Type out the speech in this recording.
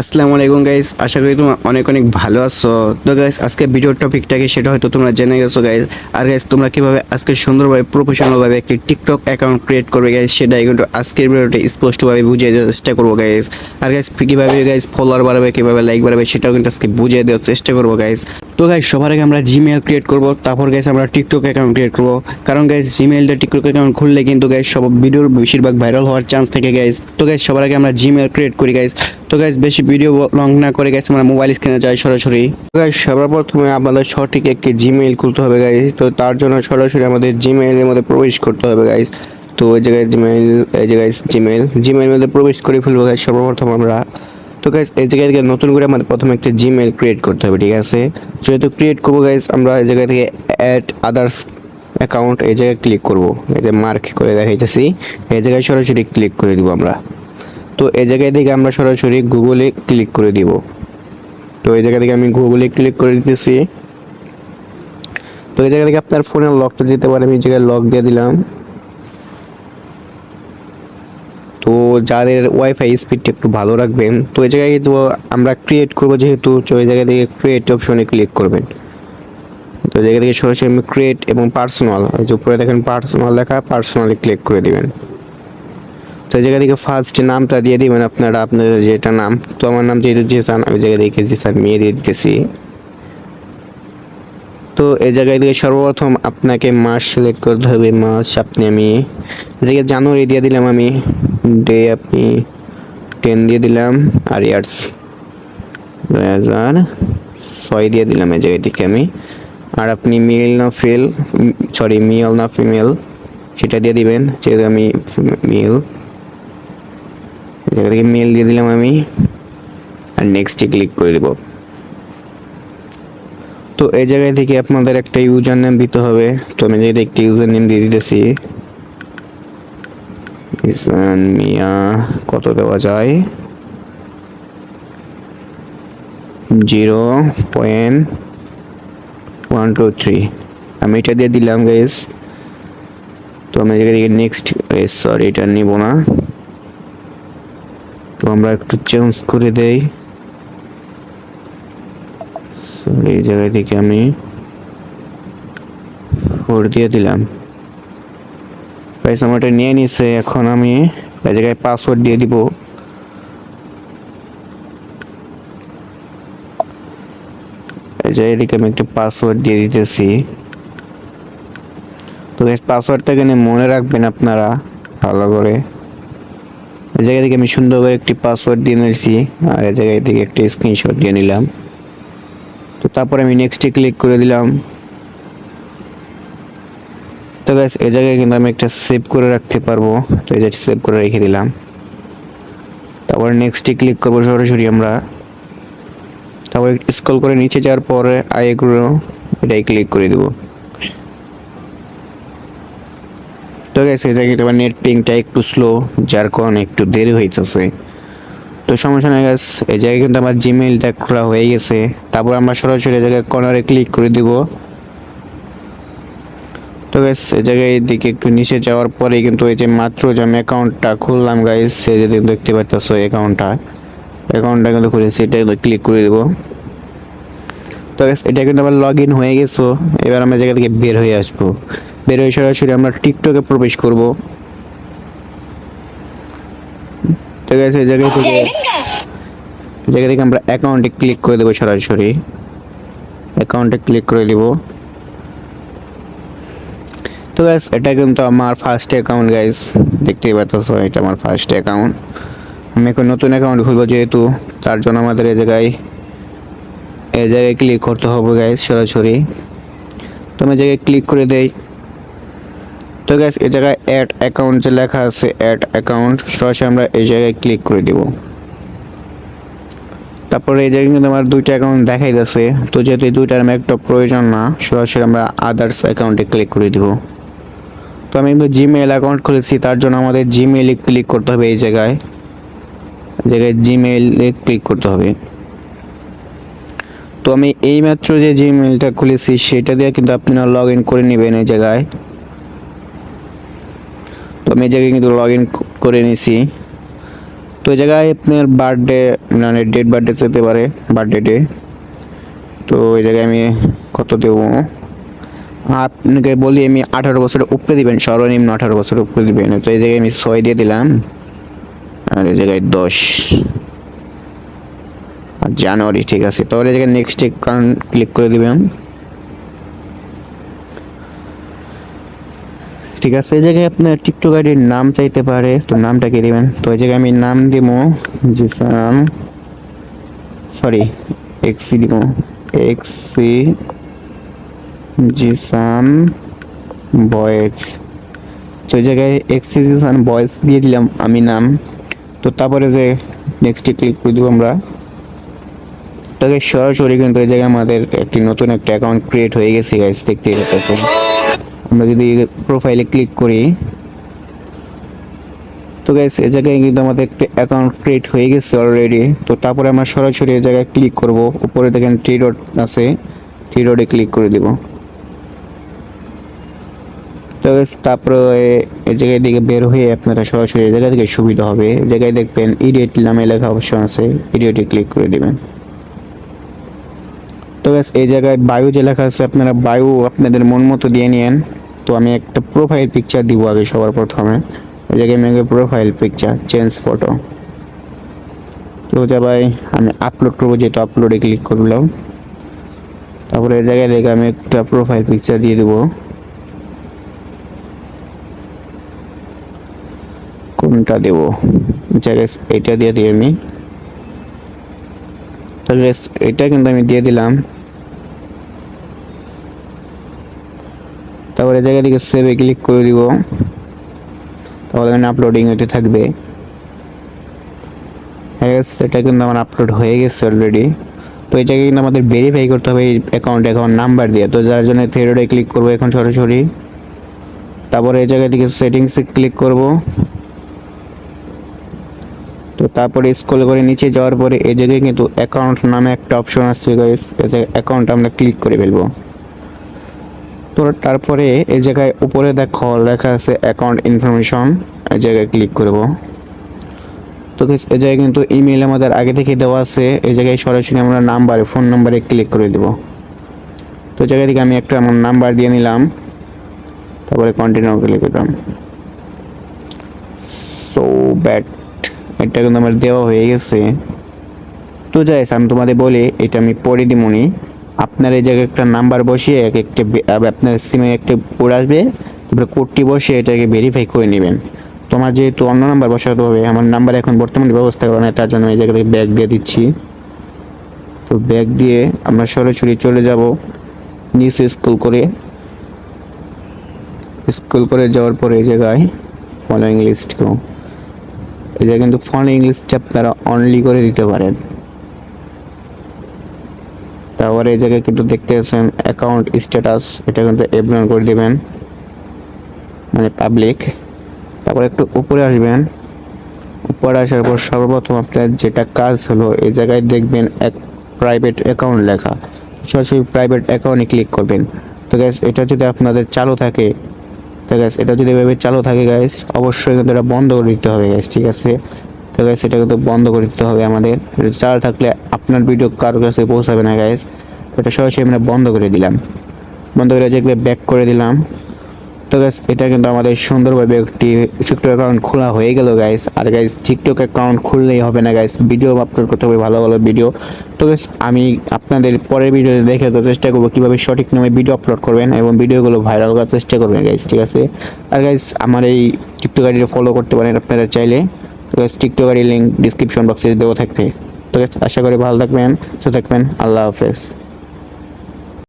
আসসালামু আলাইকুম গাইস, আশা করি তোমরা অনেক অনেক ভালো আছো। তো গাইস, আজকে ভিডিওর টপিকটা কি সেটা হয়তো তোমরা জেনে গেছো গাইস। আর গাইস, তোমরা কিভাবে আজকে সুন্দরভাবে প্রফেশনালভাবে একটি টিকটক অ্যাকাউন্ট ক্রিয়েট করবে গাইস, সেটাই কিন্তু আজকের ভিডিওতে স্পষ্টভাবে বুঝিয়ে দেওয়ার চেষ্টা করবো গাইস। আর গাইস, কিভাবে গাইস ফলোয়ার বাড়াবে, কিভাবে লাইক বাড়াবে, সেটাও কিন্তু আজকে বুঝিয়ে দেওয়ার চেষ্টা করবো গাইস। তো গাইস, সবার আগে আমরা জিমেইল ক্রিয়েট করব, তারপর গাইস আমরা টিকটক অ্যাকাউন্ট ক্রিয়েট করব। কারণ গাইস, জিমেইলটা টিকটক অ্যাকাউন্ট খুললে কিন্তু গাইস সব ভিডিওর বেশিরভাগ ভাইরাল হওয়ার চান্স থাকে গাইস। তো গাইস, সবার আগে আমরা জিমেইল ক্রিয়েট করি গাইস। তো গাইস, বেশি ভিডিও লং না করে গাইস আমরা মোবাইল স্ক্রিনে যাই সরাসরি। তো গাইস, সবার প্রথমে আমাদের সঠিক একটি জিমেইল খুলতে হবে গাইস। তো তার জন্য সরাসরি আমাদের জিমেইলের মধ্যে প্রবেশ করতে হবে গাইস। তো ওই জায়গায় জিমেইল, এই জায়গায় জিমেইল মধ্যে প্রবেশ করে ফেলবো গাইস সর্বপ্রথম আমরা। তো গাইস, এই জায়গা থেকে নতুন করে আমাদের প্রথমে একটা জিমেইল ক্রিয়েট করতে হবে, ঠিক আছে? যেহেতু ক্রিয়েট করবো গাইস, আমরা এই জায়গা থেকে অ্যাড আদার্স অ্যাকাউন্ট এই জায়গায় ক্লিক করব। এই যে মার্ক করে দেখাইতেছি, এই জায়গায় সরাসরি ক্লিক করে দিব আমরা। তো এই জায়গায় থেকে আমরা সরাসরি গুগলে ক্লিক করে দিব। তো এই জায়গা থেকে আমি গুগলে ক্লিক করে দিতেছি। তো এই জায়গা থেকে আপনার ফোনের লকটা যেতে পারে, আমি এই জায়গায় লক দিয়ে দিলাম। তো যাদের ওয়াইফাই স্পিডটা একটু ভালো রাখবেন, তো এই জায়গায় তো আমরা ক্রিয়েট করবো যেহেতু, তো এই জায়গা থেকে ক্রিয়েট অপশনে ক্লিক করবেন। তো এই জায়গা থেকে সরাসরি আমি ক্রিয়েট এবং পার্সোনাল, এই যে উপরে দেখেন পার্সোনাল লেখা, পার্সোনালি ক্লিক করে দিবেন। তো এই জায়গা থেকে ফার্স্ট নামটা দিয়ে দিবেন আপনারা, আপনাদের যেটা নাম। তো আমার নাম যেহেতু জিসান, আমি জায়গা থেকে জিসান মেয়ে দিয়ে দিতেছি। তো এই জায়গায় থেকে সর্বপ্রথম আপনাকে মাস সিলেক্ট করতে হবে, মাস আমি এদিকে জানুয়ারি দিয়ে দিলাম, আমি ডে আপনি 10 দিয়ে দিলাম, আর ইয়ার্স 2006 দিয়ে দিলাম এই জায়গায় থেকে আমি। আর আপনি মেল না মেল না ফিমেল সেটা দিয়ে দিবেন, যেহেতু আমি মেল, জায়গা থেকে মেল দিয়ে দিলাম আমি। আর নেক্সটে ক্লিক করে দেব। তো এই জায়গায় থেকে আপনাদের একটা ইউজার নেম দিতে হবে। তো আমি যেটা একটা ইউজার নেম দিয়ে দিতেছি, ইসান মিয়া কত দেওয়া যায়, 0.123 আমি এটা দিয়ে দিলাম গাইস। তো আমি জায়গা থেকে নেক্সট, সরি এটা নিব না, তো আমরা একটু চেঞ্জ করে দেই। সরি, এই জায়গা থেকে আমি 4 দিয়ে দিলাম গাইস। আমার এটা নিয়ে নিছে, এখন আমি এই জায়গায় পাসওয়ার্ড দিয়ে দিব। এই জায়গা থেকে আমি একটা পাসওয়ার্ড দিয়ে দিতেছি। তো গাইস, পাসওয়ার্ডটা এখানে মনে রাখবেন আপনারা ভালো করে। এই জায়গা থেকে আমি সুন্দর করে একটি পাসওয়ার্ড দিয়ে নিয়েছি, আর এই জায়গা থেকে একটা স্ক্রিনশট দিয়ে নিলাম। তো তারপর আমি নেক্সটে ক্লিক করে দিলাম। তো গাইস, এই জায়গায় কিন্তু আমি একটা সেভ করে রাখতে পারবো, তো এই যে সেভ করে রেখে দিলাম। তারপর নেক্সটে ক্লিক করবো সরাসরি আমরা। তারপর স্ক্রল করে নিচে যাওয়ার পরে আই এগ্রো এটাই ক্লিক করে দেব। তো গাইস, এই জায়গায় তোমার নেট পিংটা একটু স্লো, যার কারণে একটু দেরি হইতেছে। তো সমস্যা নাই গাইস, এই জায়গায় কিন্তু আমার জিমেইলটা খোলা হয়ে গেছে। তারপর আমরা সরাসরি এই জায়গায় কর্নারে ক্লিক করে দিব। তো গাইস, এই জায়গায় এদিকে একটু নিচে যাওয়ার পরে কিন্তু এই যে মাত্র যে আমি অ্যাকাউন্টটা খুললাম গাইস, এই যে দেখতে পাচ্ছ অ্যাকাউন্টটা কিন্তু খুলেছি, এটা ক্লিক করে দেব। তো গাইস, এটা কিন্তু আমার লগ ইন হয়ে গেছে। এবার আমরা জায়গা থেকে বের হয়ে আসবো, বের হয়ে সরাসরি আমরা টিকটকে প্রবেশ করব। তো গাইস, এই জায়গা থেকে আমরা অ্যাকাউন্টে ক্লিক করে দেবো, সরাসরি অ্যাকাউন্টে ক্লিক করে দিব। তো গাইস, এটা কিন্তু আমার ফার্স্ট অ্যাকাউন্ট গাইস, দেখতেই পাচ্ছ এটা আমার ফার্স্ট অ্যাকাউন্ট। আমি এখন নতুন অ্যাকাউন্ট খুলবো যেহেতু, তার জন্য আমাদের এই জায়গায় ক্লিক করতে হবে গাইস সরাসরি। তো আমি জায়গায় ক্লিক করে দেই। তো গাইস, এই জায়গায় অ্যাড অ্যাকাউন্ট যে লেখা আছে, অ্যাড অ্যাকাউন্ট, সরাসরি আমরা এই জায়গায় ক্লিক করে দিব। তারপরে এই জায়গায় কিন্তু আমার দুইটা অ্যাকাউন্ট দেখাই যাচ্ছে, তো যেহেতু এই দুইটার আমার একটা প্রয়োজন না, সরাসরি আমরা আদার্স অ্যাকাউন্টে ক্লিক করে দিব। তো আমি কিন্তু জিমেইল অ্যাকাউন্ট খুলেছি, তার জন্য আমাদের জিমেইলে ক্লিক করতে হবে। এই জায়গায় জিমেইলে ক্লিক করতে হবে। তো আমি এইমাত্র যে জিমেইলটা খুলেছি সেটা দিয়ে কিন্তু আপনারা লগ ইন করে নেবেন এই জায়গায়। তো আমি এই জায়গায় কিন্তু লগ ইন করে নিয়েছি। তো এই জায়গায় আপনার বার্থডে মানে ডেট বার্থডে যেতে পারে, বার্থডে ডে। তো এই জায়গায় আমি কত দেবো, আপনাকে বলি আমি 18 বছরের উপরে দিবেন, সর্বনিম্ন 18 বছরের উপরে দিবেন। তো এই জায়গায় আমি 6 দিয়ে দিলাম, আর এই জায়গায় 10, আর জানুয়ারি। ঠিক আছে, তো এই জায়গায় নেক্সট ক্লিক করে দিবেন। ঠিক আছে, এই জায়গায় আপনার টিকটক আইডির নাম চাইতে পারে, তো নামটা কি দিবেন। তো এই জায়গায় আমি নাম দিব জিসান, সরি এক্সি দিব, এক্সি জিসান বয়েজ। তো এই জায়গায় এক্সি জিসান বয়েজ দিয়ে দিলাম আমি নাম। তো তারপরে যে নেক্সটে ক্লিক করে দেবো আমরা। তো সরাসরি কিন্তু এই জায়গায় আমাদের একটি নতুন একটা অ্যাকাউন্ট ক্রিয়েট হয়ে গেছে গাইস, দেখতে পাচ্ছেন। আমরা যদি প্রোফাইলে ক্লিক করি, তো গাইস এই জায়গায় কিন্তু আমাদের একটা অ্যাকাউন্ট ক্রিয়েট হয়ে গেছে অলরেডি। তো তারপরে আমরা সরাসরি এই জায়গায় ক্লিক করব, উপরে দেখেন থ্রি ডট আছে, থ্রি ডটে ক্লিক করে দিব। তো গাইস তারপরে এই জায়গায় দিকে বের হয়ে আপনারা সরাসরি এই জায়গা থেকে সুবিধা হবে, এই জায়গায় দেখবেন এডিট নামে লেখা অপশন আছে, এডিটে ক্লিক করে দিবেন। তো গাইস এই জায়গায় বায়ো যে লেখা আছে, আপনারা বায়ো আপনাদের মন মতো দিয়ে নিন। তো আমি একটা প্রোফাইল পিকচার দিব আগে সবার প্রথমে। এই জায়গায় আমি আগে প্রোফাইল পিকচার চেঞ্জ ফটো। তো ভাই আমি আপলোড করবো, যেহেতু আপলোডে ক্লিক করলাম। তারপরে এই জায়গায় দেখে আমি একটা প্রোফাইল পিকচার দিয়ে দেবো। কোনটা দেব, জায়গায় এটা দিয়ে দিই আমি। তাহলে এটা কিন্তু আমি দিয়ে দিলাম। তারপরে জায়গা থেকে সেভে ক্লিক করে দিব, তাহলে এখানে আপলোডিং হতে থাকবে। সেটা কিন্তু আমার আপলোড হয়ে গেছে অলরেডি। তো এই জায়গায় কিন্তু আমাদের ভেরিফাই করতে হবে এই অ্যাকাউন্ট নাম্বার দিয়ে। তো যার জন্য থ্রেডে ক্লিক করবো এখন সরাসরি। তারপরে এই জায়গা থেকে সেটিংসে ক্লিক করব। তো তারপরে স্ক্রল করে নিচে যাওয়ার পরে এই জায়গায় কিন্তু অ্যাকাউন্ট নামে একটা অপশন আসছে, অ্যাকাউন্ট আমরা ক্লিক করে ফেলবো। তো তারপরে এই জায়গায় উপরে দেখো লেখা আছে অ্যাকাউন্ট ইনফরমেশন, এই জায়গায় ক্লিক করব। তো এই জায়গায় কিন্তু ইমেল আমাদের আগে থেকে দেওয়া আছে, এই জায়গায় সরাসরি আমরা নাম্বারে ফোন নাম্বারে ক্লিক করে দেব। তো জায়গা থেকে আমি একটা আমার নাম্বার দিয়ে নিলাম, তারপরে কন্টিনিউ ক্লিক করলাম। সো ব্যাট এটা কিন্তু আমার দেওয়া হয়ে গেছে। তো যাই আমি তোমাদের বলি, এটা আমি পরে দিমুনি। আপনার এই জায়গায় একটা নাম্বার বসিয়ে একটা আপনার সিমে একটা কোড আসবে, তারপরে কোডটি বসিয়ে এটাকে ভেরিফাই করে নেবেন। তোমার যেহেতু অন্য নাম্বার বসাতে হবে, আমার নাম্বার এখন বর্তমানে ব্যবস্থা করা নেই, তার জন্য এই জায়গায় ব্যাক দিয়ে দিচ্ছি। তো ব্যাক দিয়ে আমরা সরাসরি চলে যাব নিচে স্ক্রল করে যাওয়ার পরে এই জায়গায় ফলোইং লিস্ট, এই জায়গায় কিন্তু ফলোইং লিস্টে আপনারা অনলি করে দিতে পারেন। তারপরে এই জায়গায় কিন্তু দেখতে পাচ্ছেন অ্যাকাউন্ট স্ট্যাটাস, এটা কিন্তু এভরিওয়ান করে দিবেন, মানে পাবলিক। তারপরে একটু উপরে আসবেন, উপরে আসার পর সর্বপ্রথম আপনার যেটা কাজ হলো, এই জায়গায় দেখবেন এক প্রাইভেট অ্যাকাউন্ট লেখা, সরাসরি প্রাইভেট অ্যাকাউন্টে ক্লিক করবেন। তো গ্যাস এটা যদি আপনাদের চালু থাকে, তো গ্যাস এটা যদি এভাবে চালু থাকে গাইস, অবশ্যই কিন্তু এটা বন্ধ করে দিতে হবে গাইস, ঠিক আছে। তো গাইস এটা কিন্তু বন্ধ করে দিতে হবে আমাদের, চালু থাকলে আপনার ভিডিও কারোর কাছে পৌঁছাবে না গাইস। এটা সরাসরি আমরা বন্ধ করে দিলাম, বন্ধ করে যেগুলো ব্যাক করে দিলাম। তো গাইস এটা কিন্তু আমাদের সুন্দরভাবে একটি টিকটক অ্যাকাউন্ট খোলা হয়ে গেল গাইস। আর গাইস টিকটক অ্যাকাউন্ট খুললেই হবে না গাইস, ভিডিও আপলোড করতে হবে, ভালো ভালো ভিডিও। তো গাইস আমি আপনাদের পরের ভিডিওতে দেখে চেষ্টা করবো কীভাবে সঠিক নামে ভিডিও আপলোড করবেন এবং ভিডিওগুলো ভাইরাল করার চেষ্টা করবেন গাইস, ঠিক আছে। আর গাইস আমার এই টিকটক আইডিটা ফলো করতে পারেন আপনারা চাইলে। তো গাইস টিকটক আইডির লিঙ্ক ডিসক্রিপশন বক্সে দেওয়া থাকবে। তো গাইস আশা করি ভালো থাকবেন, সুস্থ থাকবেন, আল্লাহ হাফেজ।